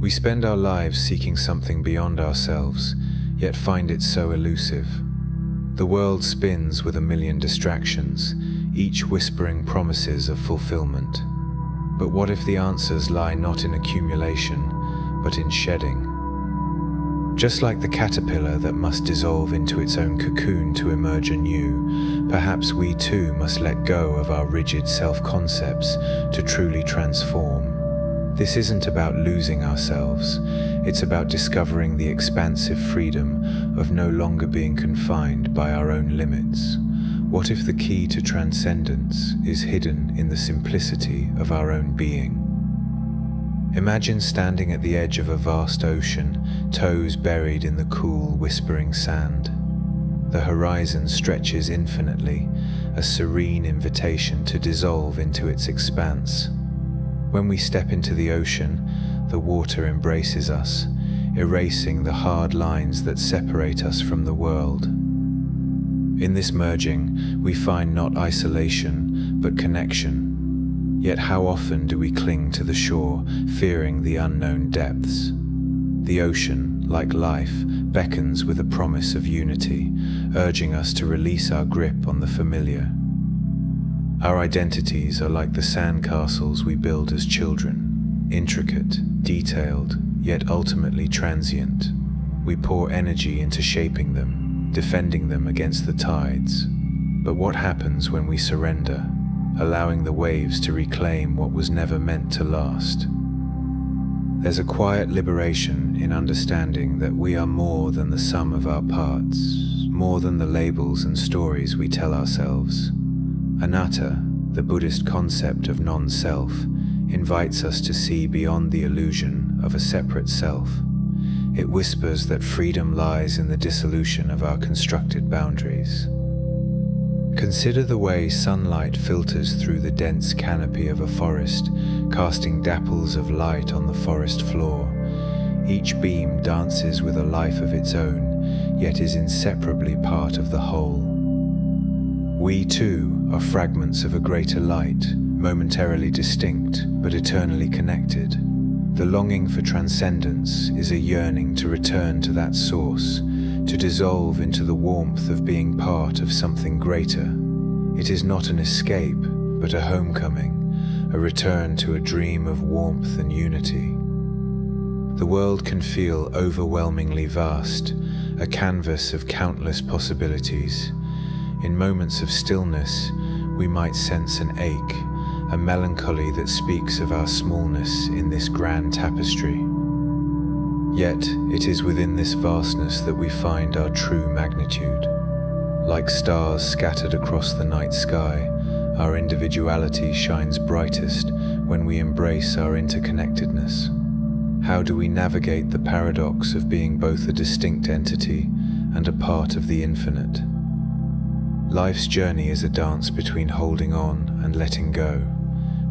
We spend our lives seeking something beyond ourselves, yet find it so elusive. The world spins with a million distractions, each whispering promises of fulfillment. But what if the answers lie not in accumulation, but in shedding? Just like the caterpillar that must dissolve into its own cocoon to emerge anew, perhaps we too must let go of our rigid self-concepts to truly transform. This isn't about losing ourselves, it's about discovering the expansive freedom of no longer being confined by our own limits. What if the key to transcendence is hidden in the simplicity of our own being? Imagine standing at the edge of a vast ocean, toes buried in the cool, whispering sand. The horizon stretches infinitely, a serene invitation to dissolve into its expanse. When we step into the ocean, the water embraces us, erasing the hard lines that separate us from the world. In this merging, we find not isolation, but connection. Yet how often do we cling to the shore, fearing the unknown depths? The ocean, like life, beckons with a promise of unity, urging us to release our grip on the familiar. Our identities are like the sandcastles we build as children, intricate, detailed, yet ultimately transient. We pour energy into shaping them, defending them against the tides. But what happens when we surrender, allowing the waves to reclaim what was never meant to last? There's a quiet liberation in understanding that we are more than the sum of our parts, more than the labels and stories we tell ourselves. Anatta, the Buddhist concept of non-self, invites us to see beyond the illusion of a separate self. It whispers that freedom lies in the dissolution of our constructed boundaries. Consider the way sunlight filters through the dense canopy of a forest, casting dapples of light on the forest floor. Each beam dances with a life of its own, yet is inseparably part of the whole. We too are fragments of a greater light, momentarily distinct but eternally connected. The longing for transcendence is a yearning to return to that source, to dissolve into the warmth of being part of something greater. It is not an escape, but a homecoming, a return to a dream of warmth and unity. The world can feel overwhelmingly vast, a canvas of countless possibilities. In moments of stillness, we might sense an ache, a melancholy that speaks of our smallness in this grand tapestry. Yet, it is within this vastness that we find our true magnitude. Like stars scattered across the night sky, our individuality shines brightest when we embrace our interconnectedness. How do we navigate the paradox of being both a distinct entity and a part of the infinite? Life's journey is a dance between holding on and letting go.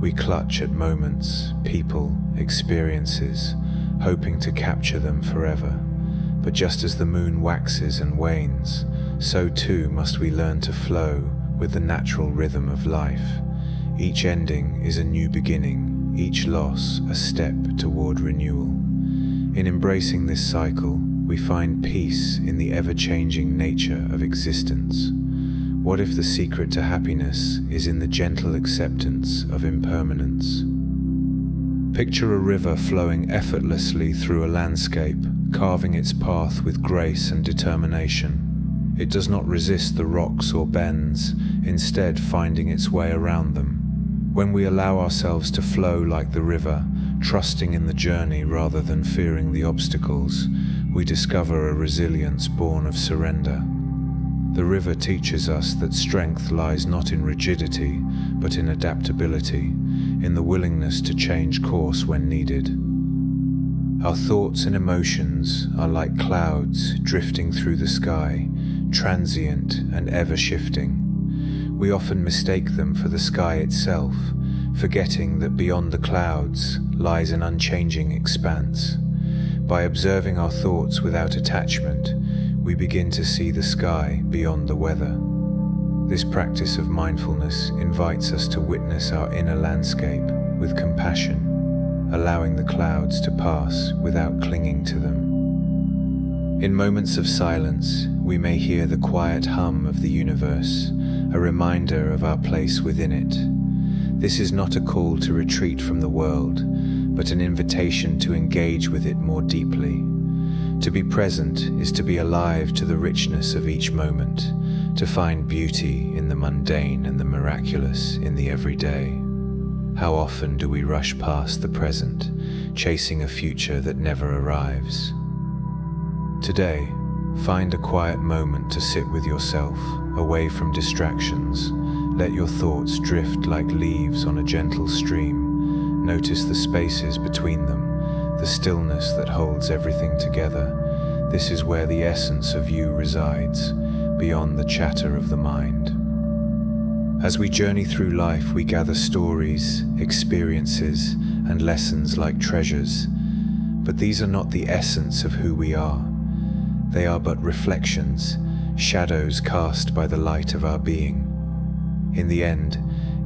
We clutch at moments, people, experiences, hoping to capture them forever. But just as the moon waxes and wanes, so too must we learn to flow with the natural rhythm of life. Each ending is a new beginning, each loss a step toward renewal. In embracing this cycle, we find peace in the ever-changing nature of existence. What if the secret to happiness is in the gentle acceptance of impermanence? Picture a river flowing effortlessly through a landscape, carving its path with grace and determination. It does not resist the rocks or bends, instead finding its way around them. When we allow ourselves to flow like the river, trusting in the journey rather than fearing the obstacles, we discover a resilience born of surrender. The river teaches us that strength lies not in rigidity, but in adaptability, in the willingness to change course when needed. Our thoughts and emotions are like clouds drifting through the sky, transient and ever-shifting. We often mistake them for the sky itself, forgetting that beyond the clouds lies an unchanging expanse. By observing our thoughts without attachment, we begin to see the sky beyond the weather. This practice of mindfulness invites us to witness our inner landscape with compassion. allowing the clouds to pass without clinging to them. In moments of silence, we may hear the quiet hum of the universe, a reminder of our place within it. This is not a call to retreat from the world, but an invitation to engage with it more deeply. To be present is to be alive to the richness of each moment, to find beauty in the mundane and the miraculous in the everyday. How often do we rush past the present, chasing a future that never arrives? Today, find a quiet moment to sit with yourself, away from distractions. Let your thoughts drift like leaves on a gentle stream. Notice the spaces between them, the stillness that holds everything together. This is where the essence of you resides, beyond the chatter of the mind. As we journey through life, we gather stories, experiences, and lessons like treasures. But these are not the essence of who we are. They are but reflections, shadows cast by the light of our being. In the end,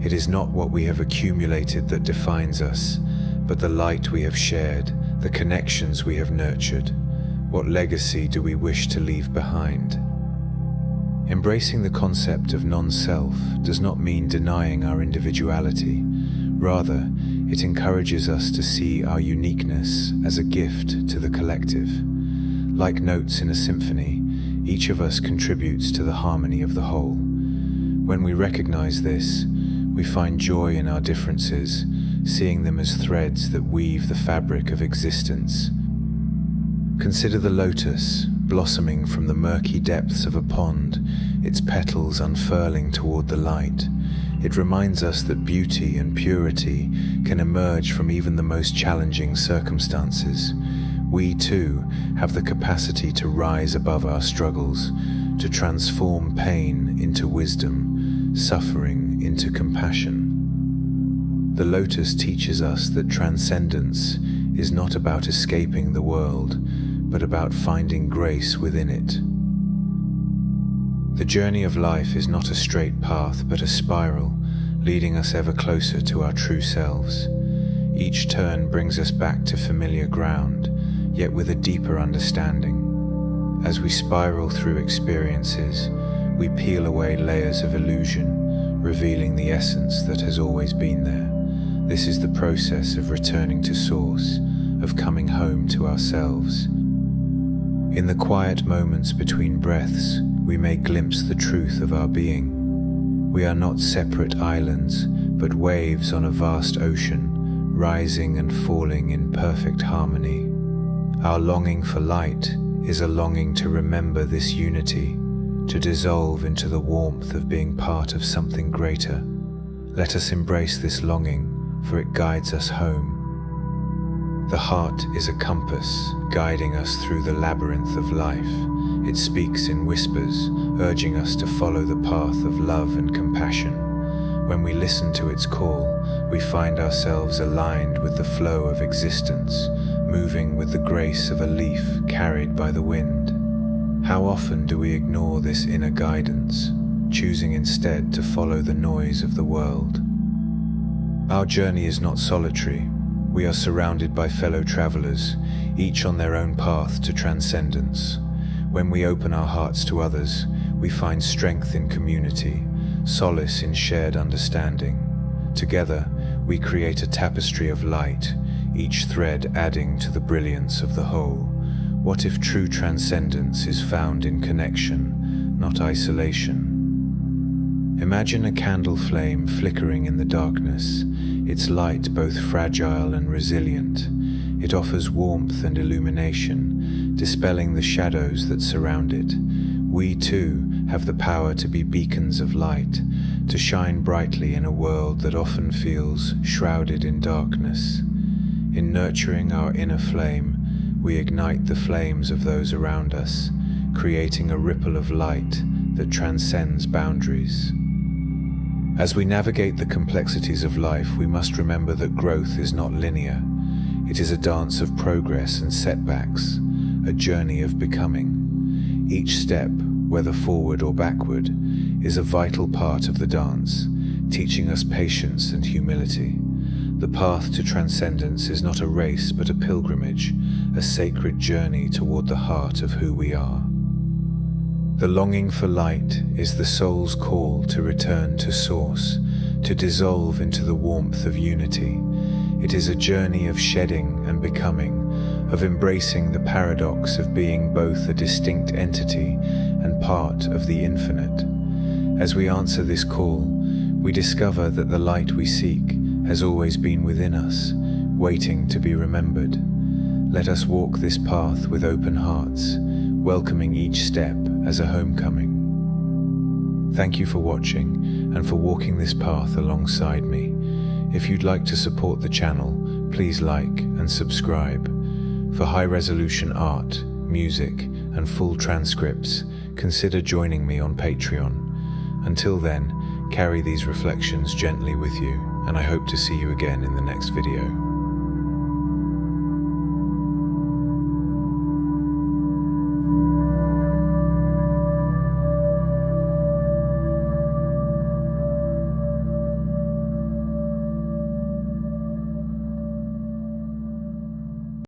it is not what we have accumulated that defines us, but the light we have shared, the connections we have nurtured. What legacy do we wish to leave behind? Embracing the concept of non-self does not mean denying our individuality. Rather, it encourages us to see our uniqueness as a gift to the collective. Like notes in a symphony, each of us contributes to the harmony of the whole. When we recognize this, we find joy in our differences, seeing them as threads that weave the fabric of existence. Consider the lotus, blossoming from the murky depths of a pond, its petals unfurling toward the light. It reminds us that beauty and purity can emerge from even the most challenging circumstances. We too have the capacity to rise above our struggles, to transform pain into wisdom, suffering into compassion. The lotus teaches us that transcendence is not about escaping the world, but about finding grace within it. The journey of life is not a straight path, but a spiral, leading us ever closer to our true selves. Each turn brings us back to familiar ground, yet with a deeper understanding. As we spiral through experiences, we peel away layers of illusion, revealing the essence that has always been there. This is the process of returning to source, of coming home to ourselves. In the quiet moments between breaths, we may glimpse the truth of our being. We are not separate islands, but waves on a vast ocean, rising and falling in perfect harmony. Our longing for light is a longing to remember this unity, to dissolve into the warmth of being part of something greater. Let us embrace this longing, for it guides us home. The heart is a compass, guiding us through the labyrinth of life. It speaks in whispers, urging us to follow the path of love and compassion. When we listen to its call, we find ourselves aligned with the flow of existence, moving with the grace of a leaf carried by the wind. How often do we ignore this inner guidance, choosing instead to follow the noise of the world? Our journey is not solitary. We are surrounded by fellow travelers, each on their own path to transcendence. When we open our hearts to others, we find strength in community, solace in shared understanding. Together, we create a tapestry of light, each thread adding to the brilliance of the whole. What if true transcendence is found in connection, not isolation? Imagine a candle flame flickering in the darkness, its light both fragile and resilient. It offers warmth and illumination, dispelling the shadows that surround it. We too have the power to be beacons of light, to shine brightly in a world that often feels shrouded in darkness. In nurturing our inner flame, we ignite the flames of those around us, creating a ripple of light that transcends boundaries. As we navigate the complexities of life, we must remember that growth is not linear. It is a dance of progress and setbacks, a journey of becoming. Each step, whether forward or backward, is a vital part of the dance, teaching us patience and humility. The path to transcendence is not a race but a pilgrimage, a sacred journey toward the heart of who we are. The longing for light is the soul's call to return to source, to dissolve into the warmth of unity. It is a journey of shedding and becoming, of embracing the paradox of being both a distinct entity and part of the infinite. As we answer this call, we discover that the light we seek has always been within us, waiting to be remembered. Let us walk this path with open hearts, welcoming each step as a homecoming. Thank you for watching and for walking this path alongside me. If you'd like to support the channel, please like and subscribe. For high-resolution art, music, and full transcripts, consider joining me on Patreon. Until then, carry these reflections gently with you, and I hope to see you again in the next video.